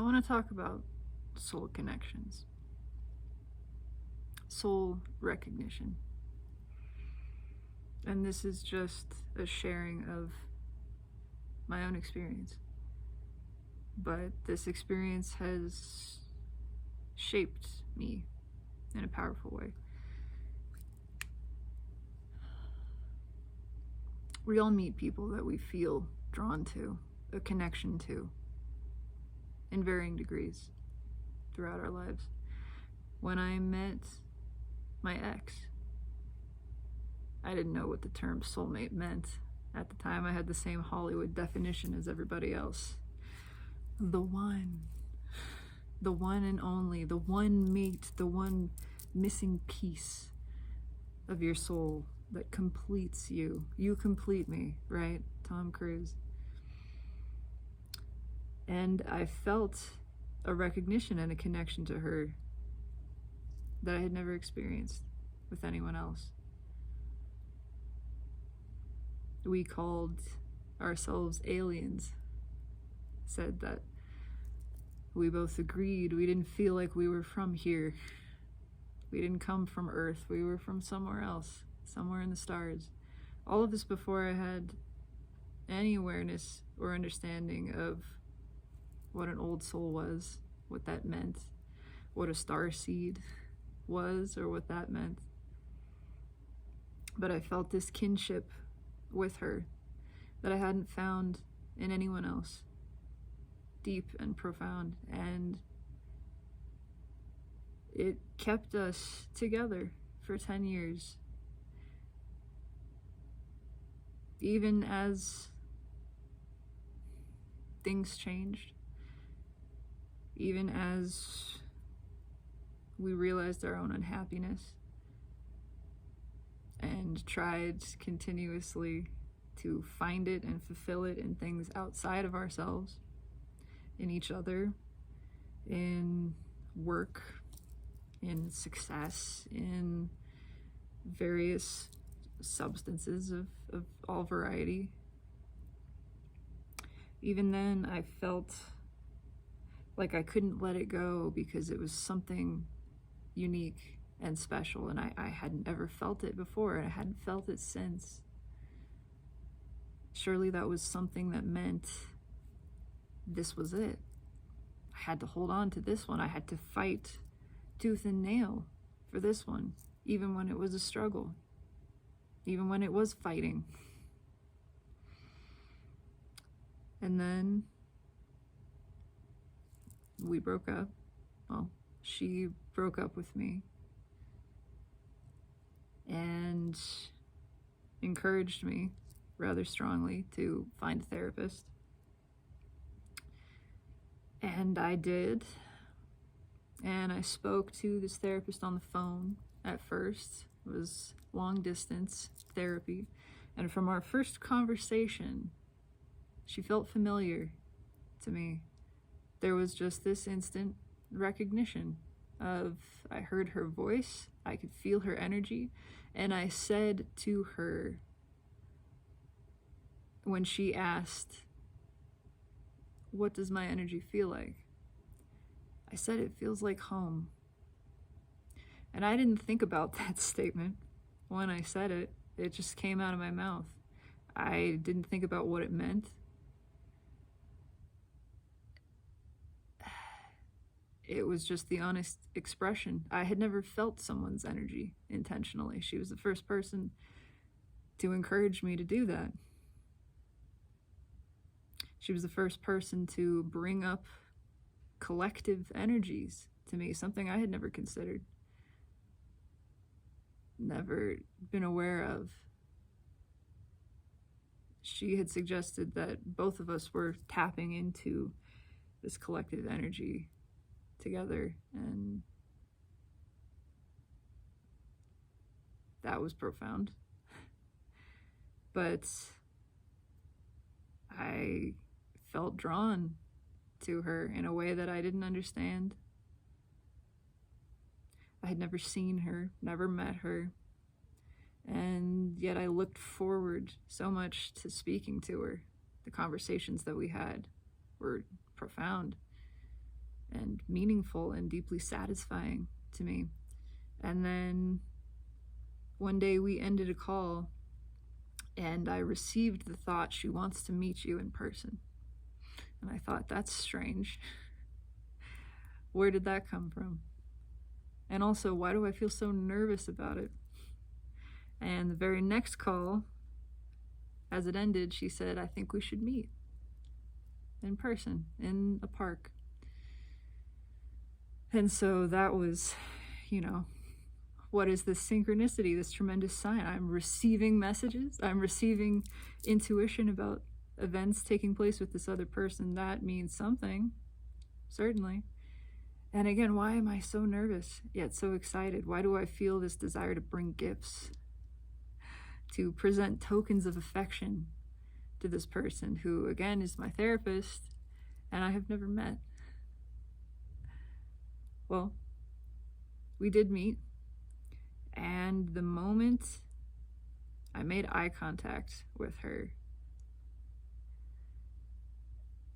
I want to talk about soul connections, soul recognition. And this is just a sharing of my own experience. But this experience has shaped me in a powerful way. We all meet people that we feel drawn to, a connection to, in varying degrees throughout our lives. When I met my ex, I didn't know what the term soulmate meant. At the time, I had the same Hollywood definition as everybody else. The one and only, the one mate, the one missing piece of your soul that completes you. You complete me, right? Tom Cruise. And I felt a recognition and a connection to her that I had never experienced with anyone else. We called ourselves aliens, said that we both agreed we didn't feel like we were from here. We didn't come from Earth, we were from somewhere else, somewhere in the stars. All of this before I had any awareness or understanding of what an old soul was, what that meant, what a star seed was, or what that meant. But I felt this kinship with her that I hadn't found in anyone else, deep and profound, and it kept us together for 10 years. Even as things changed, even as we realized our own unhappiness and tried continuously to find it and fulfill it in things outside of ourselves, in each other, in work, in success, in various substances of all variety. Even then, I felt like I couldn't let it go because it was something unique and special, and I hadn't ever felt it before, and I hadn't felt it since. Surely that was something that meant this was it. I had to hold on to this one. I had to fight tooth and nail for this one, even when it was a struggle, even when it was fighting. And then we broke up. Well, she broke up with me and encouraged me rather strongly to find a therapist. And I did. And I spoke to this therapist on the phone at first. It was long distance therapy. And from our first conversation, she felt familiar to me. There was just this instant recognition of, I heard her voice, I could feel her energy, and I said to her, when she asked, what does my energy feel like? I said, it feels like home. And I didn't think about that statement when I said it. It just came out of my mouth. I didn't think about what it meant. It was just the honest expression. I had never felt someone's energy intentionally. She was the first person to encourage me to do that. She was the first person to bring up collective energies to me, something I had never considered, never been aware of. She had suggested that both of us were tapping into this collective energy together, and that was profound. But I felt drawn to her in a way that I didn't understand. I had never seen her, never met her, and yet I looked forward so much to speaking to her. The conversations that we had were profound. and meaningful and deeply satisfying to me. And then one day we ended a call and I received the thought, she wants to meet you in person. And I thought, that's strange. Where did that come from? And also, why do I feel so nervous about it? And the very next call, as it ended, she said, I think we should meet in person in a park. And so that was, what is this synchronicity, this tremendous sign? I'm receiving messages. I'm receiving intuition about events taking place with this other person. That means something, certainly. And again, why am I so nervous yet so excited? Why do I feel this desire to bring gifts, to present tokens of affection to this person who, again, is my therapist and I have never met? Well, we did meet, and the moment I made eye contact with her,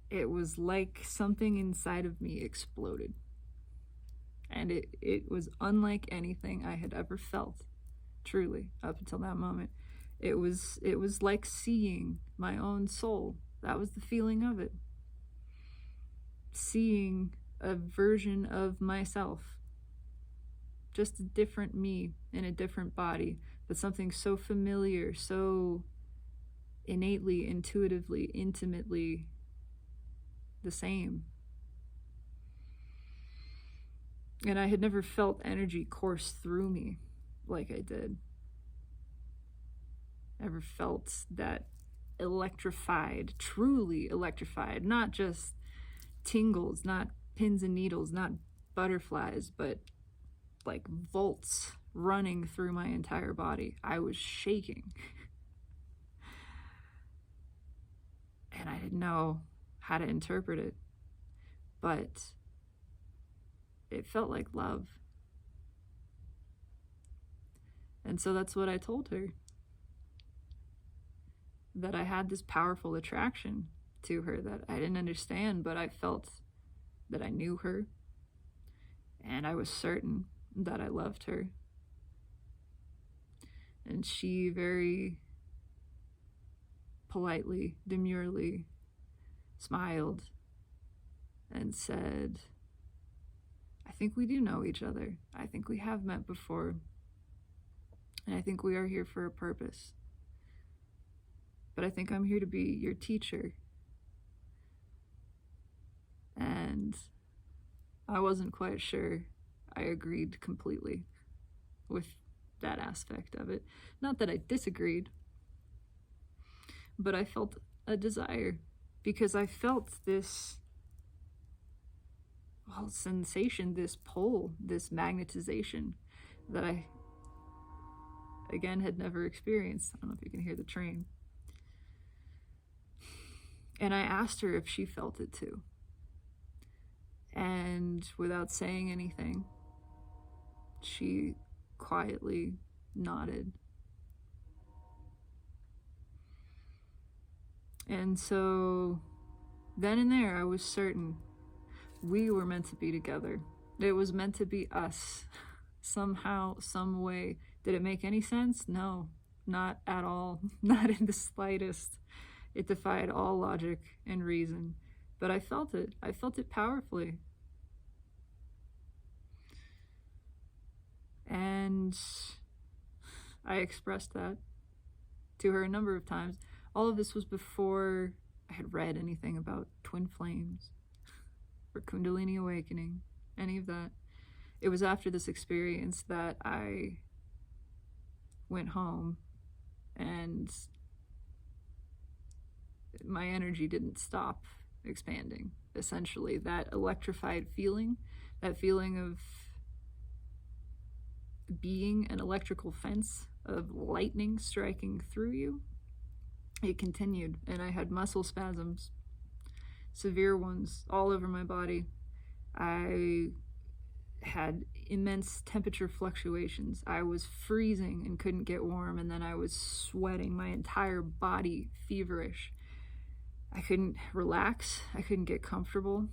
it was like something inside of me exploded. And it was unlike anything I had ever felt, truly, up until that moment. It was like seeing my own soul. That was the feeling of it. Seeing a version of myself. Just a different me in a different body, but something so familiar, so innately, intuitively, intimately the same. And I had never felt energy course through me like I did. Never felt that electrified, truly electrified, not just tingles, not pins and needles, not butterflies, but like volts running through my entire body. I was shaking. And I didn't know how to interpret it, but it felt like love. And so that's what I told her. That I had this powerful attraction to her that I didn't understand, but I felt that I knew her. And I was certain that I loved her. And she very politely, demurely smiled and said, I think we do know each other. I think we have met before. And I think we are here for a purpose. But I think I'm here to be your teacher. And I wasn't quite sure I agreed completely with that aspect of it. Not that I disagreed, but I felt a desire because I felt this sensation, this pull, this magnetization that I, again, had never experienced. I don't know if you can hear the train. And I asked her if she felt it too. And without saying anything, she quietly nodded. And so then and there, I was certain we were meant to be together. It was meant to be us, somehow, some way. Did it make any sense? No, not at all, not in the slightest. It defied all logic and reason, but I felt it powerfully. And I expressed that to her a number of times. All of this was before I had read anything about twin flames or Kundalini awakening, any of that. It was after this experience that I went home and my energy didn't stop expanding, essentially. That electrified feeling, that feeling of being an electrical fence, of lightning striking through you, it continued. And I had muscle spasms, severe ones, all over my body. I had immense temperature fluctuations. I was freezing and couldn't get warm, and then I was sweating, my entire body feverish. I couldn't relax. I couldn't get comfortable.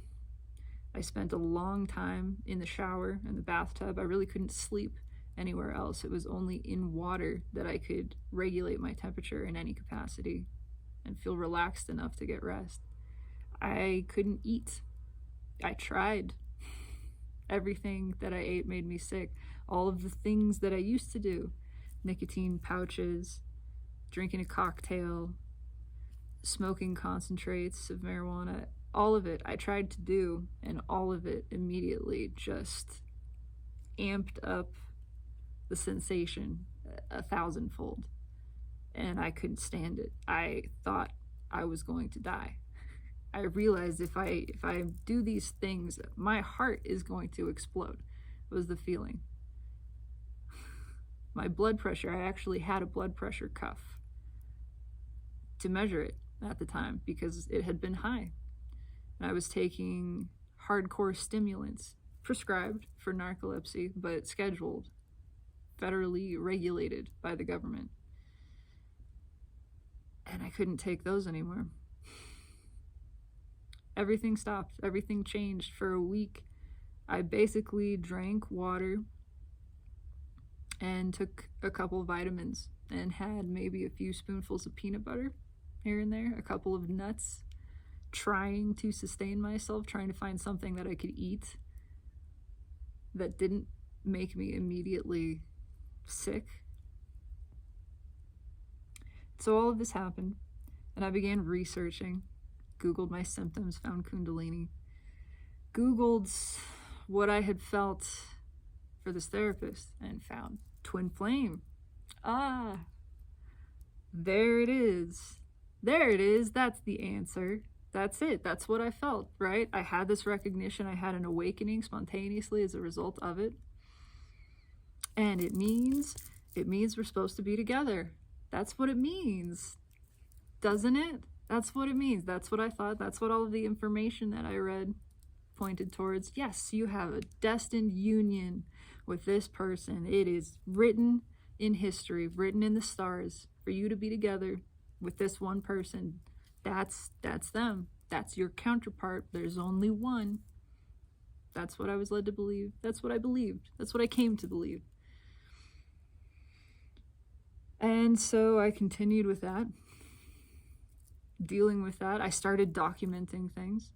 I spent a long time in the shower and the bathtub. I really couldn't sleep anywhere else. It was only in water that I could regulate my temperature in any capacity and feel relaxed enough to get rest. I couldn't eat. I tried. Everything that I ate made me sick. All of the things that I used to do, nicotine pouches, drinking a cocktail, smoking concentrates of marijuana, all of it I tried to do, and all of it immediately just amped up the sensation 1,000-fold. And I couldn't stand it. I thought I was going to die. I realized if I do these things, my heart is going to explode, was the feeling. My blood pressure, I actually had a blood pressure cuff to measure it at the time because it had been high. And I was taking hardcore stimulants, prescribed for narcolepsy, but scheduled, federally regulated by the government. And I couldn't take those anymore. Everything stopped. Everything changed for a week. I basically drank water and took a couple of vitamins and had maybe a few spoonfuls of peanut butter here and there, a couple of nuts, trying to sustain myself, trying to find something that I could eat that didn't make me immediately sick. So all of this happened, and I began researching. Googled my symptoms, found Kundalini, Googled what I had felt for this therapist, and found twin flame. There it is. There it is. That's the answer. That's it. That's what I felt, right? I had this recognition. I had an awakening spontaneously as a result of it. And it means we're supposed to be together. That's what it means, doesn't it? That's what it means. That's what I thought. That's what all of the information that I read pointed towards. Yes, you have a destined union with this person. It is written in history, written in the stars, for you to be together with this one person. That's them. That's your counterpart. There's only one. That's what I was led to believe. That's what I believed. That's what I came to believe. And so I continued with that. Dealing with that, I started documenting things,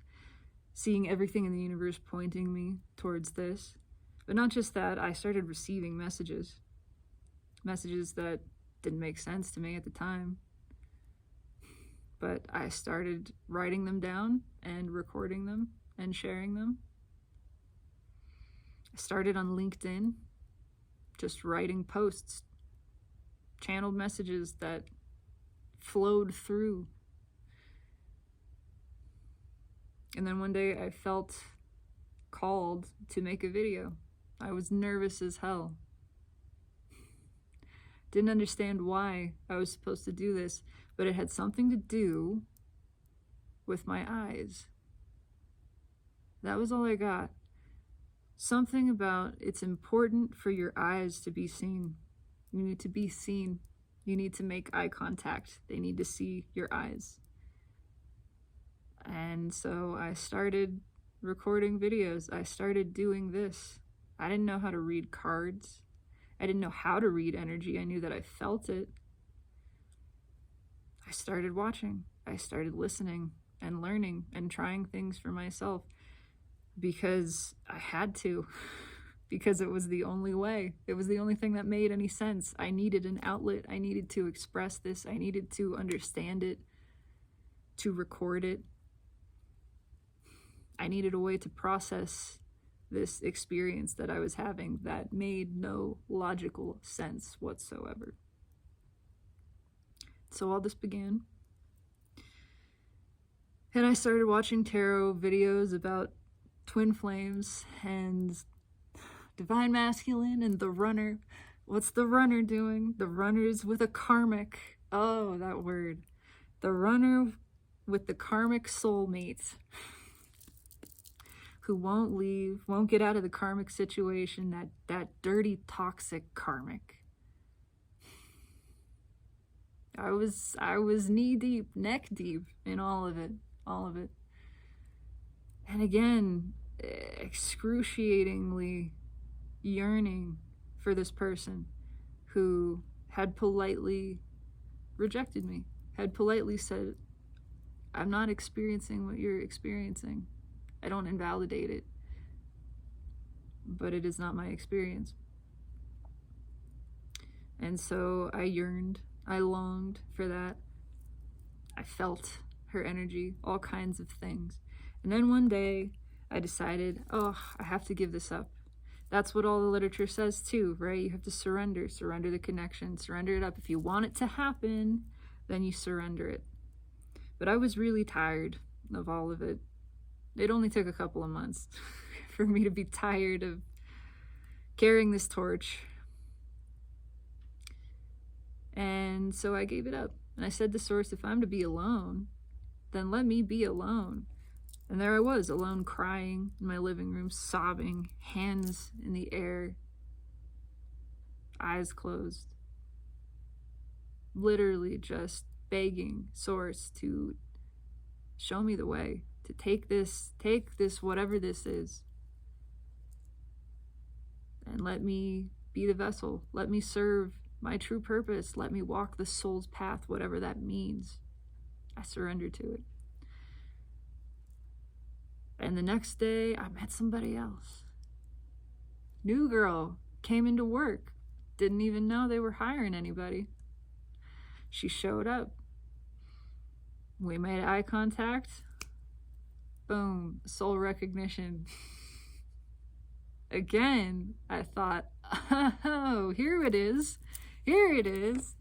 seeing everything in the universe pointing me towards this. But not just that, I started receiving messages that didn't make sense to me at the time. But I started writing them down and recording them and sharing them. I started on LinkedIn, just writing posts, channeled messages that flowed through. And then one day I felt called to make a video. I was nervous as hell. Didn't understand why I was supposed to do this, but it had something to do with my eyes. That was all I got. Something about it's important for your eyes to be seen. You need to be seen. You need to make eye contact. They need to see your eyes. And so I started recording videos. I started doing this. I didn't know how to read cards. I didn't know how to read energy. I knew that I felt it. I started watching. I started listening and learning and trying things for myself because I had to, because it was the only way. It was the only thing that made any sense. I needed an outlet. I needed to express this. I needed to understand it, to record it. I needed a way to process this experience that I was having that made no logical sense whatsoever. So all this began. And I started watching tarot videos about twin flames and divine masculine and the runner. What's the runner doing? The runner's with a karmic. Oh, that word. The runner with the karmic soulmate who won't leave, won't get out of the karmic situation, that dirty, toxic karmic. I was knee deep, neck deep in all of it. And again, excruciatingly yearning for this person who had politely rejected me, had politely said, I'm not experiencing what you're experiencing. I don't invalidate it, but it is not my experience. And so I yearned, I longed for that. I felt her energy, all kinds of things. And then one day I decided, oh, I have to give this up. That's what all the literature says too, right? You have to surrender the connection, surrender it up. If you want it to happen, then you surrender it. But I was really tired of all of it. It only took a couple of months for me to be tired of carrying this torch. And so I gave it up. And I said to Source, if I'm to be alone, then let me be alone. And there I was, alone, crying in my living room, sobbing, hands in the air, eyes closed. Literally just begging Source to show me the way, to take this, whatever this is, and let me be the vessel. Let me serve my true purpose. Let me walk the soul's path, whatever that means. I surrender to it. And the next day, I met somebody else. New girl, came into work. Didn't even know they were hiring anybody. She showed up. We made eye contact. Boom, soul recognition. Again, I thought, oh, here it is. Here it is.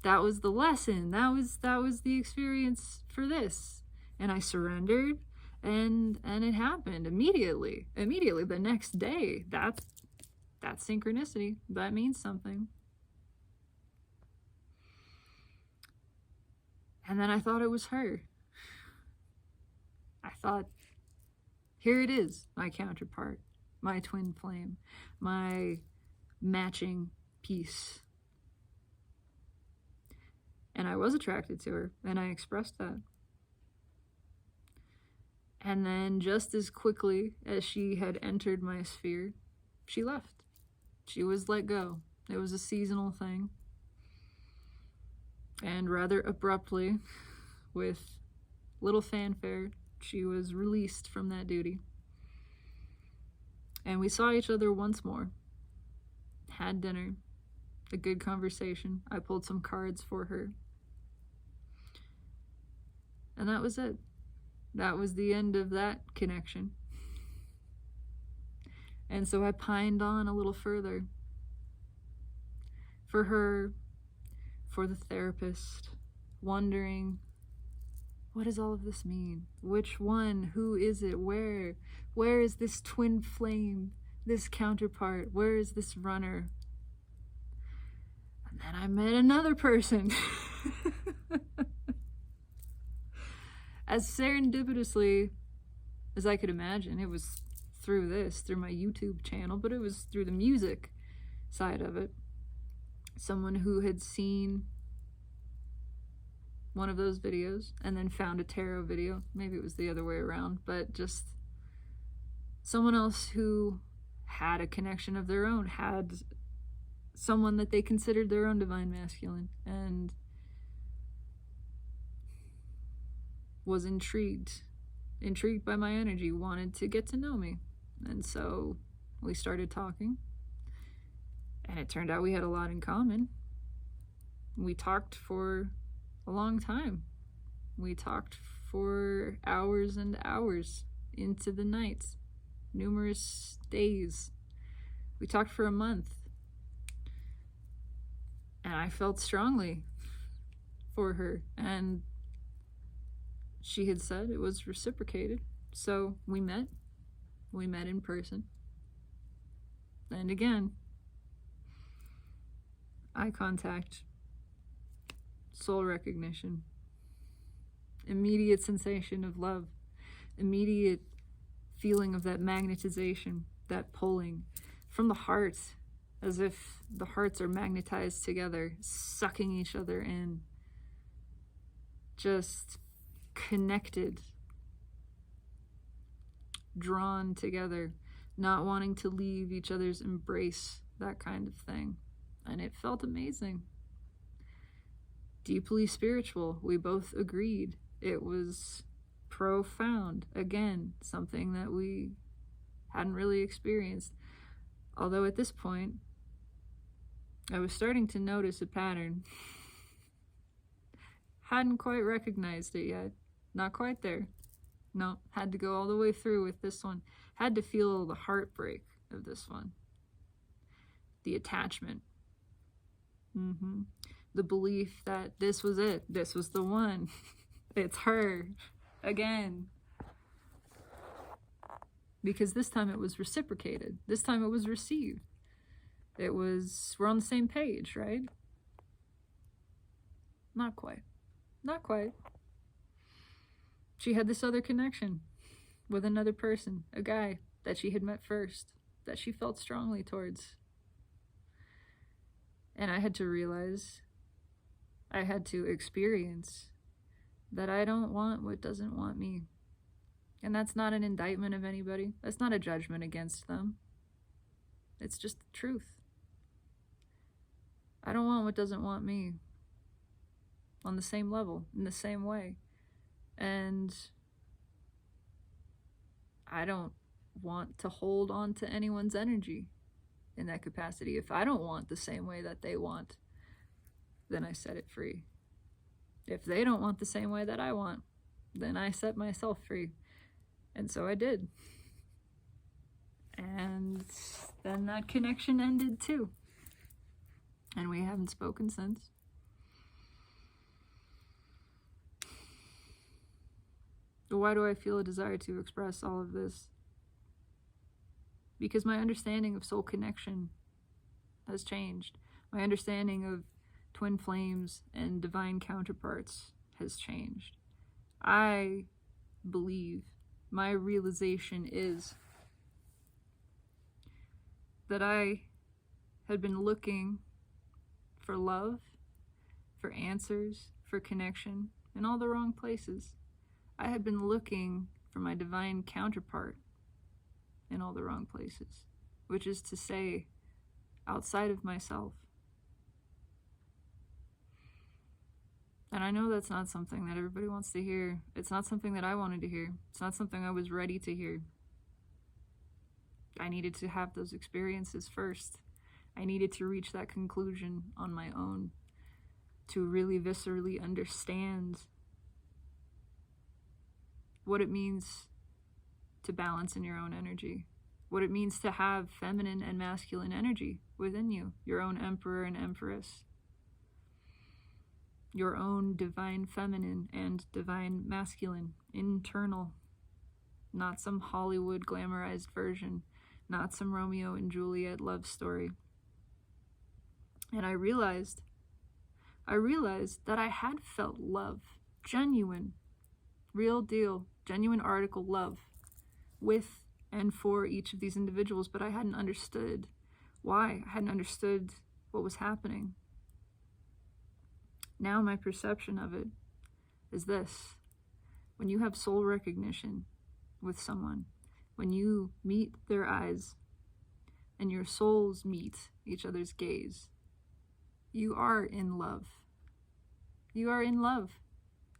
That was the lesson. That was the experience for this. And I surrendered, and it happened immediately. Immediately, the next day. That's synchronicity. That means something. And then I thought it was her. I thought, here it is, my counterpart, my twin flame, my matching piece. And I was attracted to her, and I expressed that. And then just as quickly as she had entered my sphere, she left. She was let go. It was a seasonal thing. And rather abruptly, with little fanfare, she was released from that duty. And we saw each other once more, had dinner, a good conversation. I pulled some cards for her. And that was it. That was the end of that connection. And so I pined on a little further. For her, for the therapist, wondering, what does all of this mean? Which one? Who is it? Where? Where is this twin flame? This counterpart? Where is this runner? And then I met another person. As serendipitously as I could imagine. It was through my YouTube channel, but it was through the music side of it. Someone who had seen one of those videos and then found a tarot video. Maybe it was the other way around, but just someone else who had a connection of their own, had someone that they considered their own divine masculine, and was intrigued by my energy, wanted to get to know me. And so we started talking, and it turned out we had a lot in common. We talked for a long time. We talked for hours and hours into the night, numerous days. We talked for a month, and I felt strongly for her, and she had said it was reciprocated. So we met in person, and again, eye contact, soul recognition, immediate sensation of love, immediate feeling of that magnetization, that pulling from the heart, as if the hearts are magnetized together, sucking each other in, just connected. drawn together, not wanting to leave each other's embrace, that kind of thing. And it felt amazing. Deeply spiritual. We both agreed. It was profound. Again, something that we hadn't really experienced. Although at this point, I was starting to notice a pattern. Hadn't quite recognized it yet. Not quite there. No, had to go all the way through with this one. Had to feel the heartbreak of this one. The attachment. The belief that this was it. This was the one. It's her. Again. Because this time it was reciprocated. This time it was received. It was, we're on the same page, right? Not quite. Not quite. She had this other connection with another person, a guy that she had met first, that she felt strongly towards. And I had to realize, I had to experience that I don't want what doesn't want me. And that's not an indictment of anybody. That's not a judgment against them. It's just the truth. I don't want what doesn't want me on the same level, in the same way. And I don't want to hold on to anyone's energy in that capacity. If I don't want the same way that they want, then I set it free. If they don't want the same way that I want, then I set myself free. And so I did. And then that connection ended too. And we haven't spoken since. Why do I feel a desire to express all of this? Because my understanding of soul connection has changed. My understanding of twin flames and divine counterparts has changed. I believe, my realization is that I had been looking for love, for answers, for connection in all the wrong places. I had been looking for my divine counterpart in all the wrong places, which is to say, outside of myself. And I know that's not something that everybody wants to hear. It's not something that I wanted to hear. It's not something I was ready to hear. I needed to have those experiences first. I needed to reach that conclusion on my own, to really viscerally understand what it means to balance in your own energy, what it means to have feminine and masculine energy within you, your own emperor and empress, your own divine feminine and divine masculine, internal, not some Hollywood glamorized version, not some Romeo and Juliet love story. And I realized that I had felt love, genuine, real deal, genuine article love with and for each of these individuals, but I hadn't understood why. I hadn't understood what was happening. Now my perception of it is this. When you have soul recognition with someone, when you meet their eyes and your souls meet each other's gaze, you are in love. You are in love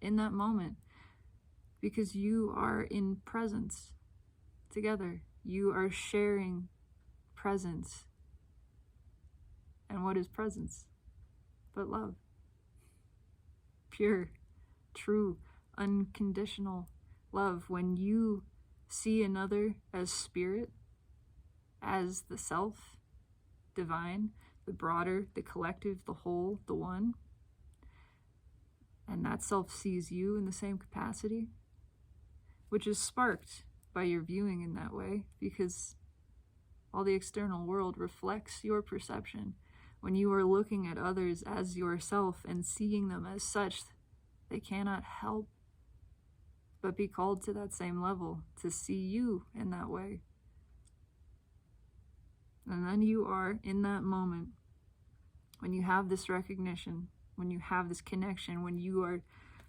in that moment because you are in presence together. You are sharing presence. And what is presence but love? Pure, true, unconditional love. When you see another as spirit, as the self, divine, the broader, the collective, the whole, the one, and that self sees you in the same capacity, which is sparked by your viewing in that way, because all the external world reflects your perception. When you are looking at others as yourself and seeing them as such, they cannot help but be called to that same level, to see you in that way. And then you are in that moment, when you have this recognition, when you have this connection, when you are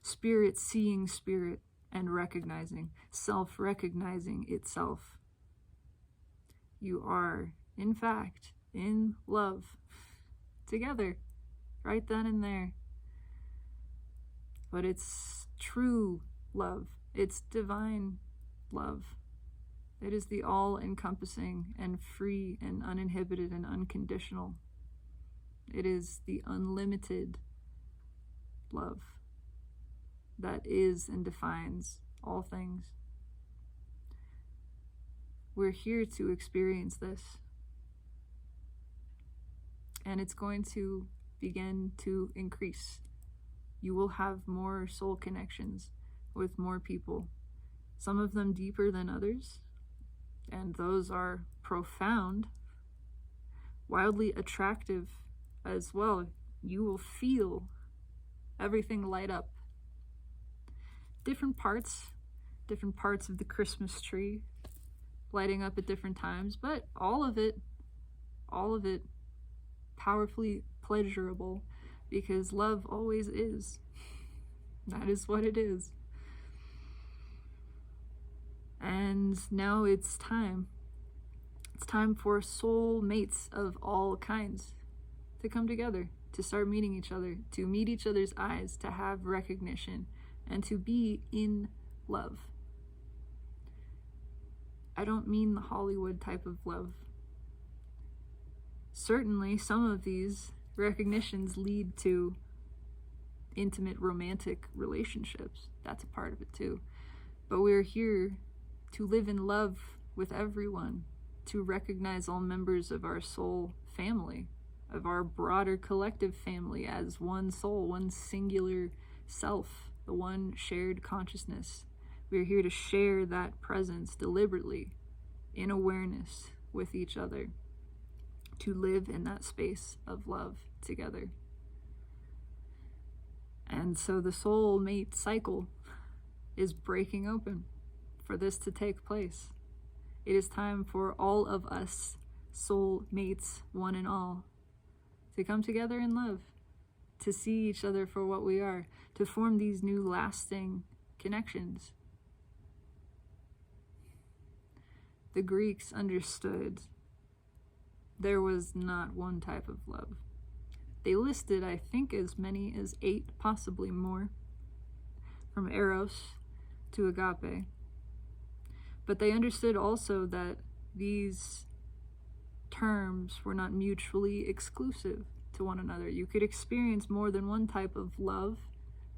spirit seeing spirit, and recognizing, self-recognizing itself. You are, in fact, in love together, right then and there. But it's true love. It's divine love. It is the all-encompassing and free and uninhibited and unconditional. It is the unlimited love that is and defines all things. We're here to experience this. And it's going to begin to increase. You will have more soul connections with more people, some of them deeper than others, and those are profound, wildly attractive as well. You will feel everything light up. Different parts of the Christmas tree lighting up at different times, but all of it powerfully pleasurable, because love always is. That is what it is. And now it's time. It's time for soul mates of all kinds to come together, to start meeting each other, to meet each other's eyes, to have recognition, and to be in love. I don't mean the Hollywood type of love. Certainly, some of these recognitions lead to intimate romantic relationships. That's a part of it too. But we're here to live in love with everyone, to recognize all members of our soul family, of our broader collective family as one soul, one singular self, the one shared consciousness. We're here to share that presence deliberately in awareness with each other, to live in that space of love together. And so the soul mate cycle is breaking open for this to take place. It is time for all of us, soul mates, one and all, to come together in love, to see each other for what we are, to form these new lasting connections. The Greeks understood there was not one type of love. They listed, I think, as many as 8, possibly more, from eros to agape. But they understood also that these terms were not mutually exclusive to one another. You could experience more than one type of love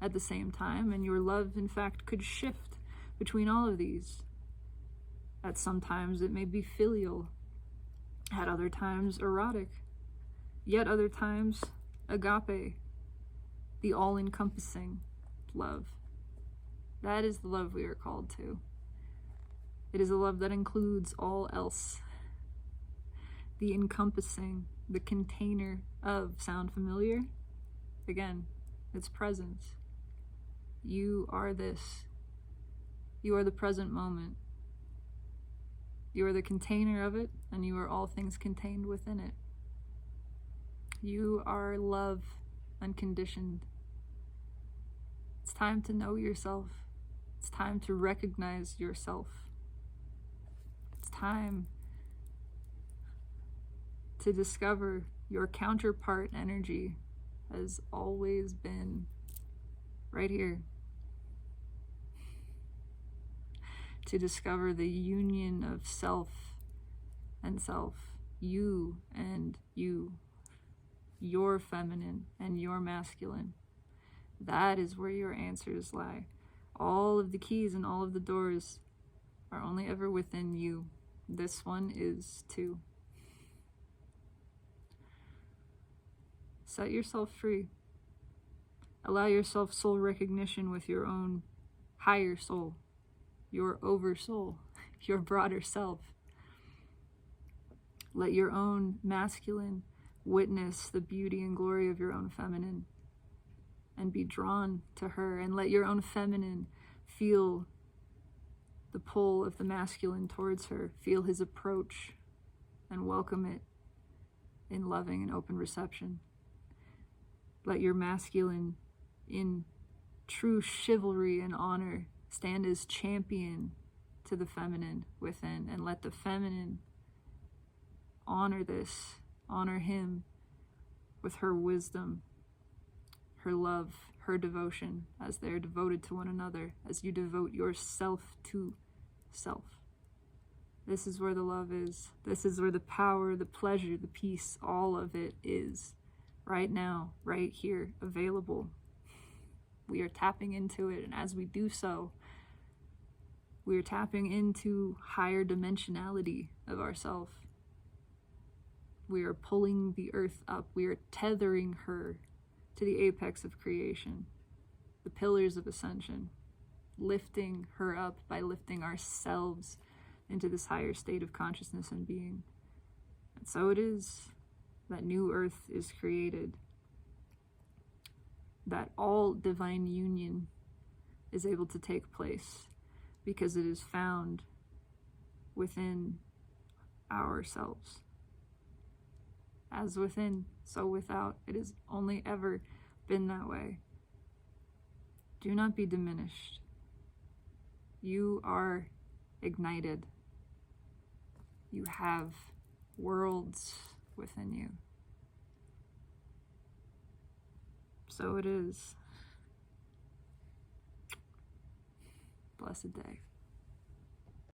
at the same time, and your love, in fact, could shift between all of these. At some times it may be filial, at other times erotic, yet other times agape, the all-encompassing love. That is the love we are called to. It is a love that includes all else. The encompassing, the container of. Sound familiar? Again, its presence. You are this. You are the present moment. You are the container of it, and you are all things contained within it. You are love unconditioned. It's time to know yourself. It's time to recognize yourself. It's time to discover your counterpart energy has always been right here. To discover the union of self and self, you and you, your feminine and your masculine. That is where your answers lie. All of the keys and all of the doors are only ever within you. This one is too. Set yourself free. Allow yourself soul recognition with your own higher soul, your oversoul, your broader self. Let your own masculine witness the beauty and glory of your own feminine and be drawn to her, and let your own feminine feel the pull of the masculine towards her, feel his approach, and welcome it in loving and open reception. Let your masculine, in true chivalry and honor, Stand as champion to the feminine within, and let the feminine honor this, honor him with her wisdom, her love, her devotion, as they are devoted to one another, as you devote yourself to self. This is where the love is. This is where the power, the pleasure, the peace, all of it is. Right now, right here, available. We are tapping into it, and as we do so, we are tapping into higher dimensionality of ourself. We are pulling the earth up. We are tethering her to the apex of creation, the pillars of ascension, lifting her up by lifting ourselves into this higher state of consciousness and being. And so it is that new earth is created, that all divine union is able to take place, because it is found within ourselves. As within, so without. It has only ever been that way. Do not be diminished. You are ignited. You have worlds within you. So it is. Blessed day.